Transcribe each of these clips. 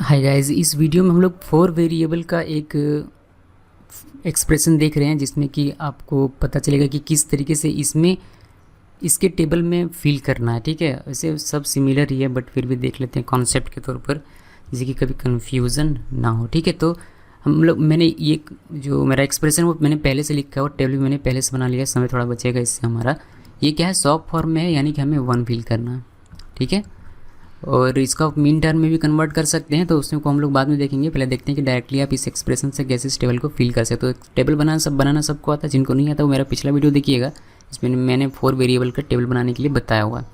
Hi guys, इस video में हम लोग 4 वेरिएबल का एक एक्सप्रेशन देख रहे हैं जिसमें कि आपको पता चलेगा कि किस तरीके से इसमें इसके टेबल में फिल करना है। ठीक है, वैसे सब सिमिलर ही है बट फिर भी देख लेते हैं कॉन्सेप्ट के तौर पर, जिससे कि कभी कन्फ्यूज़न ना हो। ठीक है, तो हम लोग मैंने ये जो मेरा एक्सप्रेशन वो मैंने पहले से लिखा है और टेबल भी मैंने पहले से बना लिया, समय थोड़ा बचेगा इससे हमारा। ये क्या है, शॉर्ट फॉर्म में है, यानी कि हमें 1 फिल करना है। ठीक है, और इसका मीन टर्म में भी कन्वर्ट कर सकते हैं, तो उसमें को हम लोग बाद में देखेंगे। पहले देखते हैं कि डायरेक्टली आप इस एक्सप्रेशन से कैसे इस टेबल को फिल कर सकते हो। तो टेबल बनाना सबको आता है, जिनको नहीं आता वो मेरा पिछला वीडियो देखिएगा, इसमें मैंने 4 वेरिएबल का टेबल बनाने के लिए बताया हुआ है।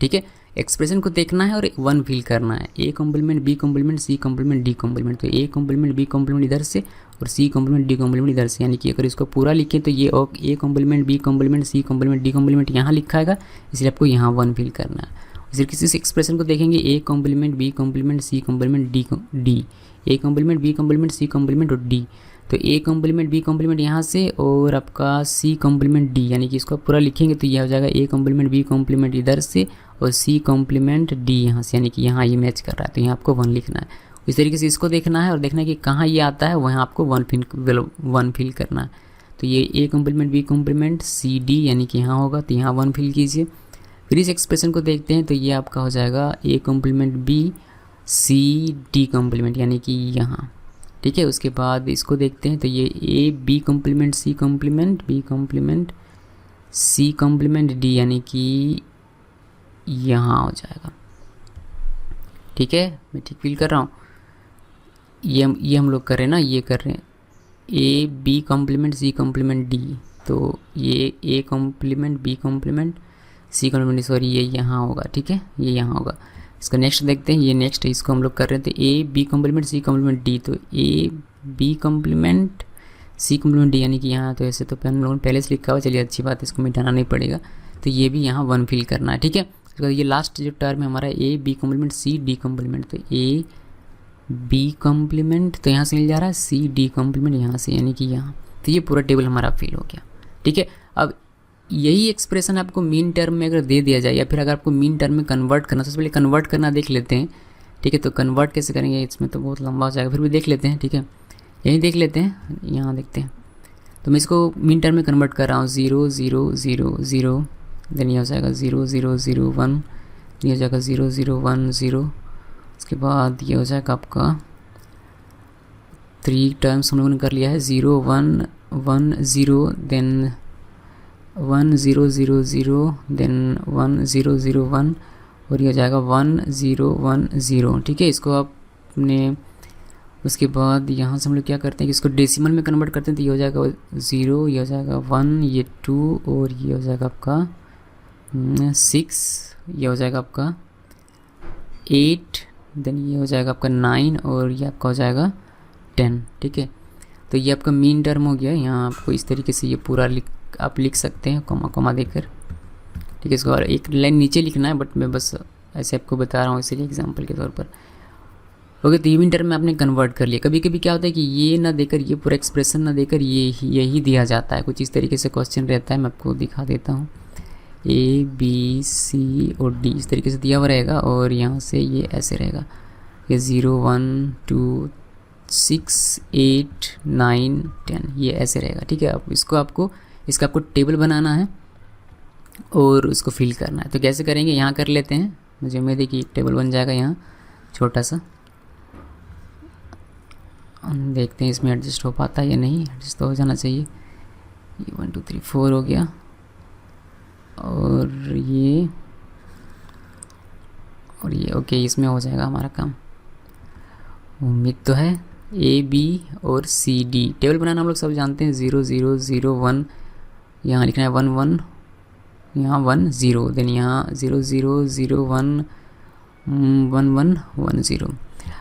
ठीक है, एक्सप्रेशन को देखना है और 1 फिल करना है। A complement, B complement, C complement, D complement. तो ए कॉम्प्लीमेंट, बी कॉम्प्लीमेंट इधर से और सी कॉम्प्लीमेंट, डी कॉम्प्लीमेंट इधर से, यानी कि अगर इसको पूरा लिखें तो ये A complement, B complement, C complement, D complement यहाँ लिखा आएगा, इसलिए आपको यहाँ 1 फिल करना है। इसी किसी से एक्सप्रेशन को देखेंगे, A complement, B complement, C complement, D, A complement, B complement, C complement और डी। तो ए कॉम्प्लीमेंट, बी कॉम्प्लीमेंट यहाँ से और आपका सी कॉम्प्लीमेंट डी, यानी कि इसको पूरा लिखेंगे तो यह हो जाएगा ए कॉम्प्लीमेंट, बी कॉम्प्लीमेंट इधर से और सी कॉम्प्लीमेंट डी यहाँ से, यानी कि यहाँ ये मैच कर रहा है, तो यहाँ आपको 1 लिखना है। इस तरीके से इसको देखना है और देखना है कि कहाँ ये आता है, वहाँ आपको 1 फिल करना है। तो ये A complement, B complement, C D, यानी कि यहाँ होगा, तो यहाँ 1 फिल कीजिए। फिर इस एक्सप्रेशन को देखते हैं तो ये आपका हो जाएगा A complement B, C D complement, यानी कि यहाँ। ठीक है, उसके बाद इसको देखते हैं तो ये A B complement, C complement, B complement, C complement D, यानी कि यहाँ हो जाएगा। ठीक है, मैं ठीक फील कर रहा हूँ। ये हम लोग कर रहे हैं ना, ये कर रहे हैं A B complement, C complement D. तो ये A complement, B complement, C complement, sorry ये यहाँ होगा। ठीक है, ये यहाँ होगा। इसका नेक्स्ट देखते हैं, ये नेक्स्ट इसको हम लोग कर रहे थे A B complement, C complement D. तो A B complement, C complement D, यानी कि यहाँ। तो ऐसे तो हम लोगों ने पहले से लिखा हुआ, चलिए अच्छी बात है, इसको मिटाना नहीं पड़ेगा। तो ये भी यहाँ 1 फिल करना है। ठीक है, तो ये लास्ट जो टर्म है हमारा A B complement, C D complement. तो ए बी कॉम्प्लीमेंट तो यहाँ से मिल जा रहा है, सी डी कॉम्प्लीमेंट यहाँ से, यानी कि यहाँ। तो ये पूरा टेबल हमारा फिल हो गया। ठीक है, अब यही एक्सप्रेशन आपको मीन टर्म में अगर दे दिया जाए, या फिर अगर आपको मीन टर्म में कन्वर्ट करना, सबसे पहले कन्वर्ट करना देख लेते हैं। ठीक है, तो कन्वर्ट कैसे करेंगे, इसमें तो बहुत लंबा हो जाएगा, फिर भी देख लेते हैं। ठीक है, यही देख लेते हैं, यहाँ देखते हैं। तो मैं इसको मीन टर्म में कन्वर्ट कर रहा हूँ, 0 0 0 0, देन ये हो जाएगा 0 0 0 1, ये हो जाएगा 0 0 1 0। उसके बाद ये हो जाएगा आपका 3 टर्म्स हम लोगों ने कर लिया है, 0 1 1 0, देन 1 0 0 0, देन 1 0 0 1, और ये हो जाएगा 1 0 1 0। ठीक है, इसको आपने उसके बाद यहाँ से हम लोग क्या करते हैं कि इसको डेसिमल में कन्वर्ट करते हैं। तो ये हो जाएगा 0, ये हो जाएगा 1, ये 2, और ये हो जाएगा आपका 6, ये हो जाएगा आपका 8, देन ये हो जाएगा आपका 9, और ये आपका हो जाएगा 10। ठीक है, तो ये आपका मीन टर्म हो गया। यहाँ आपको इस तरीके से ये पूरा आप लिख सकते हैं, कॉमा कॉमा देकर। ठीक है, इसको और एक लाइन नीचे लिखना है, बट मैं बस ऐसे आपको बता रहा हूँ, इसीलिए एग्जांपल के तौर पर। ओके, तो ये मीन टर्म में आपने कन्वर्ट कर लिया। कभी कभी क्या होता है कि ये ना देकर, ये पूरा एक्सप्रेशन ना देकर यही दिया जाता है, कुछ इस तरीके से क्वेश्चन रहता है। मैं आपको दिखा देता हूँ, ए बी सी और डी इस तरीके से दिया हुआ रहेगा, और यहाँ से ये ऐसे रहेगा, ये 0 1 2 6 8 9 10, ये ऐसे रहेगा। ठीक है, अब इसका आपको टेबल बनाना है और उसको फिल करना है। तो कैसे करेंगे, यहाँ कर लेते हैं। मुझे उम्मीद है कि एक टेबल बन जाएगा यहाँ छोटा सा। हम देखते हैं इसमें एडजस्ट हो पाता है या नहीं। एडजस्ट तो हो जाना चाहिए। ये 1 2 3 4 हो गया, और ये ओके, इसमें हो जाएगा हमारा काम, उम्मीद तो है। ए बी और सी डी टेबल बनाना हम लोग सब जानते हैं। 0 0 0 1, यहाँ लिखना है 1 1, यहाँ 1 0, देन यहाँ 0 0 0 1 1 1 1 0।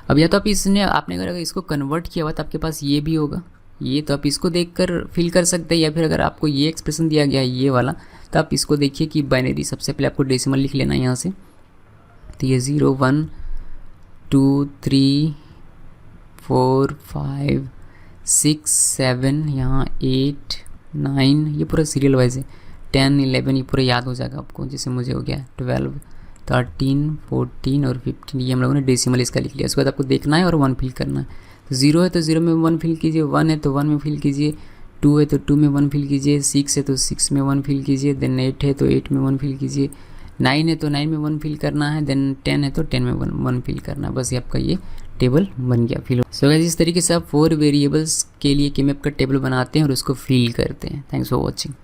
अब या तो आपने अगर इसको कन्वर्ट किया हुआ तो आपके पास ये भी होगा, ये तो आप इसको देखकर फिल कर सकते हैं। या फिर अगर आपको ये एक्सप्रेशन दिया गया है ये वाला, तो आप इसको देखिए कि बाइनरी, सबसे पहले आपको डेसिमल लिख लेना है यहाँ से। तो ये 0 1 2 3 4 5 6 7, यहाँ 8 9, ये पूरा सीरियल वाइज है। 10 11 ये पूरा याद हो जाएगा आपको, जैसे मुझे हो गया 12 13, 14 और 15, ये हम लोगों ने डेसिमल इसका लिख लिया। उसके बाद आपको देखना है और 1 फिल करना है। तो 0 है तो 0 में 1 फिल कीजिए, 1 है तो 1 में फिल कीजिए, 2 है तो 2 में 1 फिल कीजिए, 6 है तो 6 में 1 फिल कीजिए, देन 8 है तो 8 में 1 फिल कीजिए, 9 है तो 9 में 1 फिल करना है, देन 10 है तो 10 में 1 फिल करना है। बस ये आपका ये टेबल बन गया फिल। सो गाइस, इस तरीके से आप 4 वेरिएबल्स के लिए केमैप का टेबल बनाते हैं और उसको फिल करते हैं। Thanks for watching.